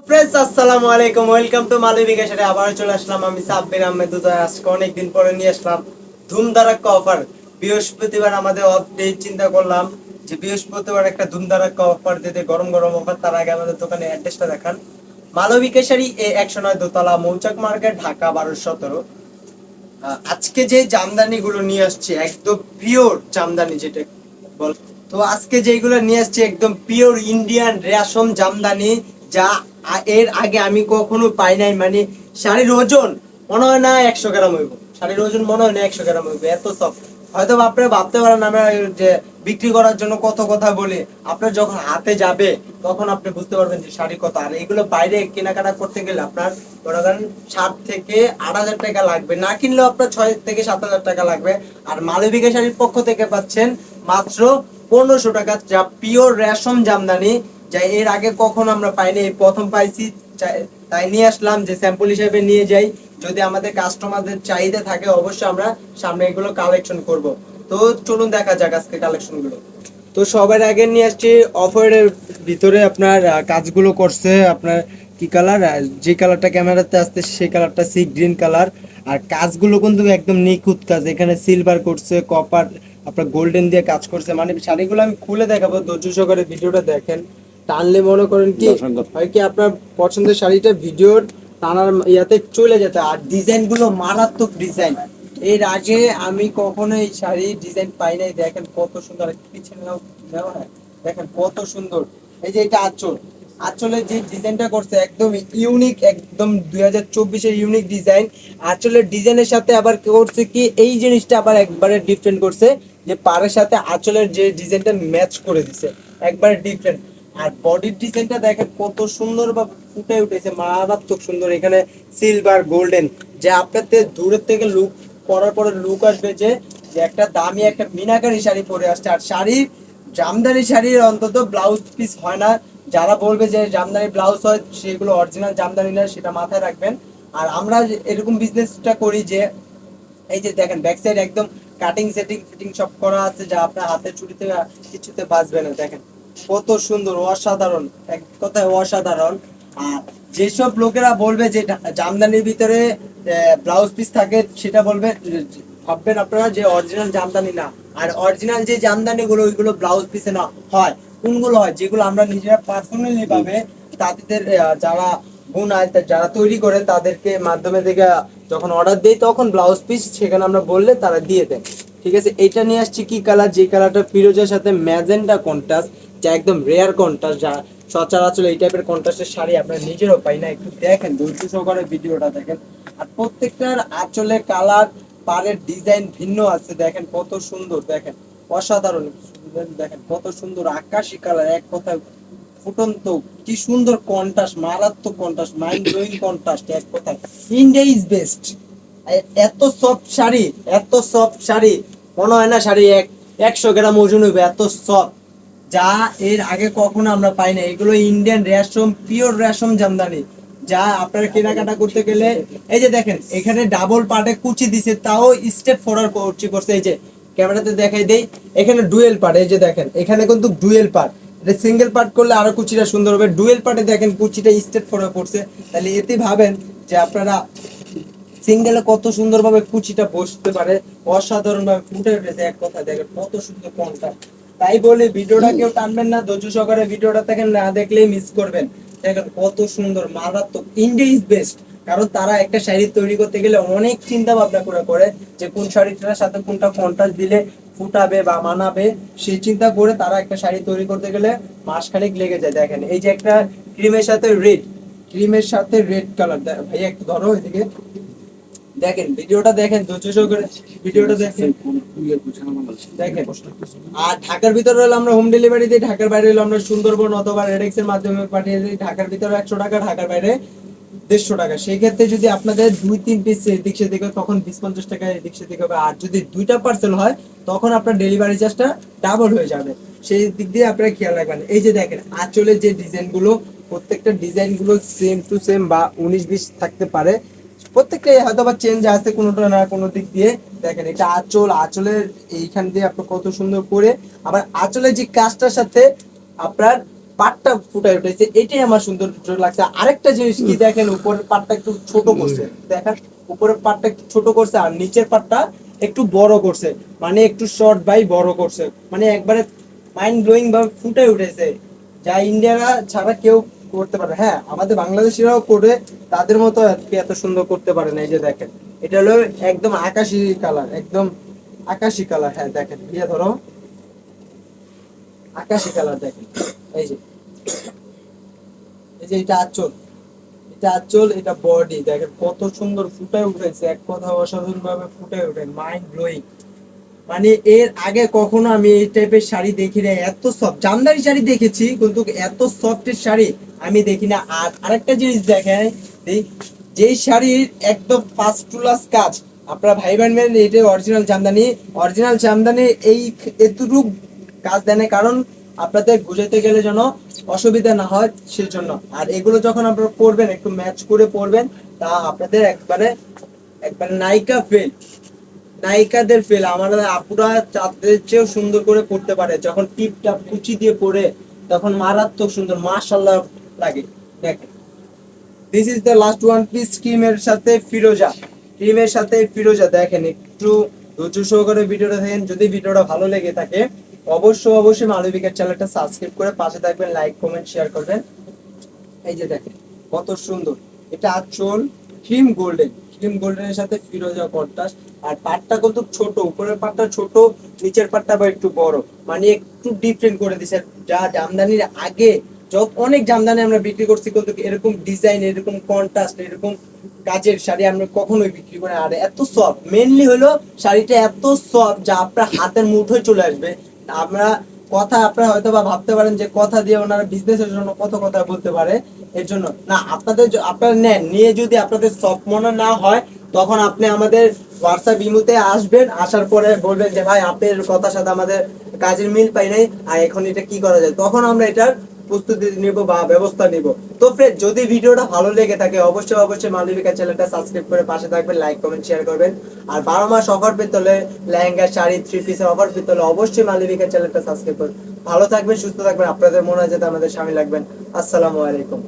Friends আসসালামু আলাইকুম, welcome to Malavika সাথে আবার চলে আসলাম আমি সাব্বির আহমেদ উদয়। আজকে অনেকদিন পরে নিয়ে আসলাম ধুমধারাক্কা অফার। বৃহস্পতিবার আমাদের অফ ডে, চিন্তা করলাম যে বৃহস্পতিবার একটা ধুমধারাক্কা অফার দিতে, গরম গরম অফার। তার আগে আমাদের দোকানে অ্যাড্রেসটা দেখান। মালবিকা শাড়ি এ 109 দোতলা, মৌচাক মার্কেট, ঢাকা 1217। আজকে যে জামদানি গুলো নিয়ে আসছে একদম পিওর জামদানি, যেটা বল। তো আজকে যেগুলো নিয়ে আসছে একদম পিওর ইন্ডিয়ান রেশম জামদানি, যা এর আগে আমি কখনো পাই নাই। মানে শাড়ির ওজন মনে হয় না 100 গ্রাম হইব, শাড়ির ওজন মনে হয় না 100 গ্রাম হইব, এত সফট। হয়তো আপনারা ভাবতে পারেন আমরা যে বিক্রি করার জন্য কত কথা বলি, আপনার যখন হাতে যাবে তখন আপনি বুঝতে পারবেন যে শাড়ি কত। আর এগুলো বাইরে কেনাকাটা করতে গেলে আপনার মনে করেন 7 থেকে 8 হাজার টাকা লাগবে, না কিনলেও আপনার 6 থেকে 7 হাজার টাকা লাগবে। আর মালবিকা শাড়ির পক্ষ থেকে পাচ্ছেন মাত্র 1500 টাকা, যা পিওর রেশম জামদানি, যা এর আগে কখনো আমরা পাইনি, এই প্রথম পাইছি। তাই নিয়ে আসলাম যে স্যাম্পল হিসেবে নিয়ে যাই, যদি আমাদের কাস্টমারদের চাহিদা থাকে অবশ্যই আমরা সামনে এগুলো কালেকশন করব। তো চলুন দেখা যাক আজকে কালেকশন গুলো। তো সবার আগে নিয়ে আসছি অফারের ভিতরে আপনার কাজগুলো করছে আপনার কি কালার, যে কালারটা ক্যামেরাতে আসছে সেই কালারটা সি গ্রিন কালার। আর কাজগুলো কিন্তু একদম নিখুঁত কাজ, এখানে সিলভার করছে, কপার আপনার গোল্ডেন দিয়ে কাজ করছে। মানে শাড়িগুলো আমি খুলে দেখাবো, ধৈর্য সহকারে ভিডিওটা দেখেন। টানলে মনে করেন কি হয় কি আপনার পছন্দের শাড়িটা ভিডিওর টানার ইয়াতে চলে যেতে। আর ডিজাইন গুলো মারাত্মক ডিজাইন, এর আগে আমি কখনো এই শাড়ির ডিজাইন পাই নাই। দেখেন কত সুন্দর, পিছনে নেওয়া হয়, দেখেন কত সুন্দর। এই যে এটা আঁচল, আঁচলের যে ডিজাইনটা করছে একদম ইউনিক, একদম 2024-এর ইউনিক ডিজাইন। আঁচলের ডিজাইনের সাথে আবার করছে কি এই জিনিসটা আবার একবারে ডিফারেন্ট করছে, যে পাড়ের সাথে আঁচলের যে ডিজাইনটা ম্যাচ করে দিছে, একবারে ডিফারেন্ট। আর বডির ডিজাইনটা দেখেন কত সুন্দর বা ফুটে উঠেছে, মারাত্মক সুন্দর। এখানে সিলভার গোল্ডেন, যে আপনাদের দূরের থেকে লুক করার পরে লুক আসবে যে যে একটা দামি একটা মিনাকারি শাড়ি পরে আসছে। আর শাড়ির জামদানি শাড়ির অন্তত ব্লাউজ পিস হয় না, যারা বলবে যে জামদানি ব্লাউজ হয় সেগুলো অরিজিনাল জামদানি না, সেটা মাথায় রাখবেন। আর আমরা এরকম বিজনেসটা করি যে এই যে দেখেন ব্যাক সাইড একদম কাটিং সেটিং ফিটিং সব করা আছে, যা আপনার হাতে চুড়িতে কিছুতে বাজবে না। দেখেন কত সুন্দর, অসাধারণ, এক কথায় অসাধারণ। আর যেসব লোকেরা বলবে যে জামদানির ভিতরে ব্লাউজ পিস থাকে, সেটা বলবে ভাববেন আপনারা যে অরিজিনাল জামদানি না। আর অরিজিনাল যে জামদানি গুলো ওইগুলো ব্লাউজ পিসে না হয়, কোনগুলো হয় যেগুলো আমরা নিজেরা পার্সোনালি ভাবে তাদের যারা বুনায় যারা তৈরি করে তাদেরকে মাধ্যমে থেকে যখন অর্ডার দেই তখন ব্লাউজ পিস সেখানে আমরা বললে তারা দিয়ে দেয়। ঠিক আছে, এটা নিয়ে আসছি কি কালার, যে কালারটা ফিরোজের সাথে ম্যাজেন্টা কন্ট্রাস্ট, যা একদম রেয়ার কন্ট্রাস্ট, যা সচরাচর এই টাইপের কন্ট্রাস্টের শাড়ি আপনারা নিজেরও পাই না। একটু দেখেন, ধৈর্য সহকারে ভিডিওটা দেখেন। আর প্রত্যেকটার আঁচলে কালার, পাড়ের ডিজাইন ভিন্ন আছে, দেখেন কত সুন্দর, দেখেন অসাধারণ। দেখেন কত সুন্দর আকাশি কালার, এক কথায় ফুটন্ত, কি সুন্দর কন্ট্রাস্ট, মারাত্মক কন্ট্রাস্ট, মাইন্ড ব্লোয়িং কন্ট্রাস্ট, এক কথায় ইন্ডিয়া ইজ বেস্ট। এত সফট শাড়ি, এত সফট শাড়ি মনে হয় না শাড়ি 100 গ্রাম ওজন হইবে, এত সফট, যা এর আগে কখনো আমরা পাই না। এগুলো ইন্ডিয়ান রেশম, পিওর রেশম জামদানি, যা আপনারা কেনাকাটা করতে গেলে এই যে দেখেন এখানে ডাবল পার্টে কুচি দিছে, তাও স্টেপ ফরওয়ার্ড কুচি করছে। এই যে ক্যামেরাতে দেখাই দেই, এখানে ডুয়েল পার্ট, এই যে দেখেন এখানে কিন্তু ডুয়েল পার্ট। এটা সিঙ্গেল পার্ট করলে আরো কুচিটা সুন্দর হবে, ডুয়েল পার্টে দেখেন কুচিটা স্টেপ ফরওয়ার্ড করছে। তাহলে এতে ভাবেন যে আপনারা সিঙ্গেলে কত সুন্দরভাবে কুচিটা বসতে পারে, অসাধারণ ভাবে ফুটে উঠেছে, এক কথা দেখেন কত সুন্দর কোনটা। তাই বলে ভিডিওটা কেউ টানবেন না, ধৈর্য সহকারে ভিডিওটা দেখেন, না দেখলেই মিস করবেন। দেখেন কত সুন্দর, মারাত্মক, ইন্ডিয়া ইজ বেস্ট। কারণ তারা একটা শাড়ি তৈরি করতে গেলে অনেক চিন্তা ভাবনা করে যে কোন শাড়িটার সাথে কোনটা কন্ট্রাস্ট দিলে ফুটাবে বা মানাবে, সেই চিন্তা করে তারা একটা শাড়ি তৈরি করতে গেলে মাসখানেক লেগে যায়। দেখেন এই যে একটা ক্রিমের সাথে রেড, ক্রিমের সাথে রেড কালার, ভাইয়া একটু ধরো এদিকে, দেখেন ভিডিওটা দেখেন, ধৈর্য সহকারে ভিডিওটা দেখেন দেখেন। আর ঢাকার ভিতরে হলে আমরা হোম ডেলিভারি দিই, ঢাকার বাইরে হলে আমরা সুন্দরবন অথবা রেডেক্স এর মাধ্যমে পাঠিয়ে দিই। ঢাকার ভিতরে 100 টাকা, ঢাকার বাইরে 150 টাকা। সেই ক্ষেত্রে যদি আপনাদের 2-3 পিস এদিক সেদিক হয় তখন 20-50 টাকা এদিক সেদিক হবে। আর যদি দুইটা পার্সেল হয় তখন আপনার ডেলিভারি চার্জটা ডাবল হয়ে যাবে, সেই দিক দিয়ে আপনারা খেয়াল রাখবেন। এই যে দেখেন আঁচলের যে ডিজাইন গুলো, প্রত্যেকটা ডিজাইন গুলো সেম টু সেম বা 19-20 থাকতে পারে, প্রত্যেকটাই হয়তো বা চেঞ্জ আছে কোনোটা না কোনো দিক দিয়ে। দেখেন এটা আঁচল, আঁচলের এইখান দিয়ে আপনার কত সুন্দর করে, আবার আঁচলের যে কাজটার সাথে আপনার পাটটা ফুটায় উঠেছে, এটাই আমার সুন্দর লাগছে। আরেকটা জিনিস কি দেখেন, উপরের পাটটা একটু ছোট করছে, দেখেন উপরের পাটটা একটু ছোট করছে আর নিচের পাটটা একটু বড় করছে, মানে একটু শর্ট বাই বড় করছে, মানে একবারে মাইন্ড ব্লোয়িং ভাবে ফুটে উঠেছে, যা ইন্ডিয়ারা ছাড়া কেউ করতে পারে। হ্যাঁ, আমাদের বাংলাদেশিরাও করে, তাদের মতো আর কি এত সুন্দর করতে পারে না। এই যে দেখেন, এটা হলো একদম আকাশি কালার, একদম আকাশি কালার। হ্যাঁ দেখেন, ইয়ে ধরো, আকাশি কালার দেখেন। এই যে, এই যে এটা আঁচল, এটা আঁচল, এটা বডি, দেখেন কত সুন্দর ফুটে উঠেছে, এক কথা অসাধারণ ভাবে ফুটে ওঠে, মাইন্ড ব্লোয়িং। মানে এর আগে কখনো আমি এই টাইপের শাড়ি দেখি না, এত সফট। জামদানি শাড়ি দেখেছি কিন্তু এত সফটের শাড়ি আমি দেখি না। আর আরেকটা জিনিস দেখেন, এই যেই শাড়ির একদম ফার্স্ট ক্লাস কাজ, আপনারা ভাই বানবেন এটা অরিজিনাল জামদানি। অরিজিনাল জামদানি এই এতটুকু কাজ দেয় না, কারণ আপনাদের বুঝাইতে গেলে যেন অসুবিধা না হয় সেজন্য। আর এগুলো যখন আপনারা পরবেন, একটু ম্যাচ করে পরবেন, তা আপনাদের একবারে একবারে নায়িকা ফিল, নায়িকাদের ফেল। আমাদের আপুরা চাঁদের চেয়েও সুন্দর করে পড়তে পারে, যখন টিপ টাপ কুচি দিয়ে পড়ে তখন মারাত্মক সুন্দর, মাশাআল্লাহ লাগে। দেখেন, this is the last one piece ক্রিমের সাথে ফিরোজা, ক্রিমের সাথে ফিরোজা। দেখেন, একটু ধৈর্য সহকারে ভিডিওটা দেখেন। যদি ভিডিওটা ভালো লেগে থাকে অবশ্যই অবশ্যই মালবিকার চ্যানেলটা সাবস্ক্রাইব করে পাশে থাকবেন, লাইক কমেন্ট শেয়ার করবেন। এই যে দেখেন কত সুন্দর, এটা আঁচল ক্রিম গোল্ডেন, ক্রিম গোল্ডেনের সাথে ফিরোজা কন্ট্রাস্ট। আর পাটটা কিন্তু ছোট, উপরের পাটটা ছোট, নিচের পাটটা আবার একটু বড়, মানে একটু ডিফারেন্ট করে দিছে। যা জামদানির আগে যত অনেক জামদানি আমরা বিক্রি করছি, কিন্তু এরকম ডিজাইন, এরকম কন্ট্রাস্ট, এরকম কাজের শাড়ি আমরা কখনোই বিক্রি করি না। আর এত সফট, মেনলি হলো শাড়িটা এত সফট যা আপনার হাতের মুঠোয় চলে আসবে। আমরা কথা, আপনারা হয়তো বা ভাবতে পারেন যে কথা দিয়ে ওনারা বিজনেসের জন্য কত কথা বলতে পারে, এর জন্য না। আপনাদের আপনারা নেন, নিয়ে যদি আপনাদের সফট মনে না হয়, তখন আপনি আমাদের হোয়াটসঅ্যাপ ইমোতে আসবেন, আসার পরে বলবেন যে ভাই আপনার কথার সাথে আমাদের কাজের মিল পাই নাই, আর এখন এটা কি করা যায়, তখন আমরা এটার প্রস্তুতি নিব বা ব্যবস্থা নিব। তো ফ্রেন্ড, যদি ভিডিওটা ভালো লেগে থাকে অবশ্যই অবশ্যই মালবিকা চ্যানেলটা সাবস্ক্রাইব করে পাশে থাকবেন, লাইক কমেন্ট শেয়ার করবেন। আর 12 মাস অফার পেতে হলে, লেহেঙ্গা শাড়ি থ্রি পিসের অফার পেতে হলে অবশ্যই মালবিকা চ্যানেলটা সাবস্ক্রাইব করবেন। ভালো থাকবেন, সুস্থ থাকবেন, আপনাদের মনে হয় যাতে আমাদের স্বামী লাগবেন। আসসালামু আলাইকুম।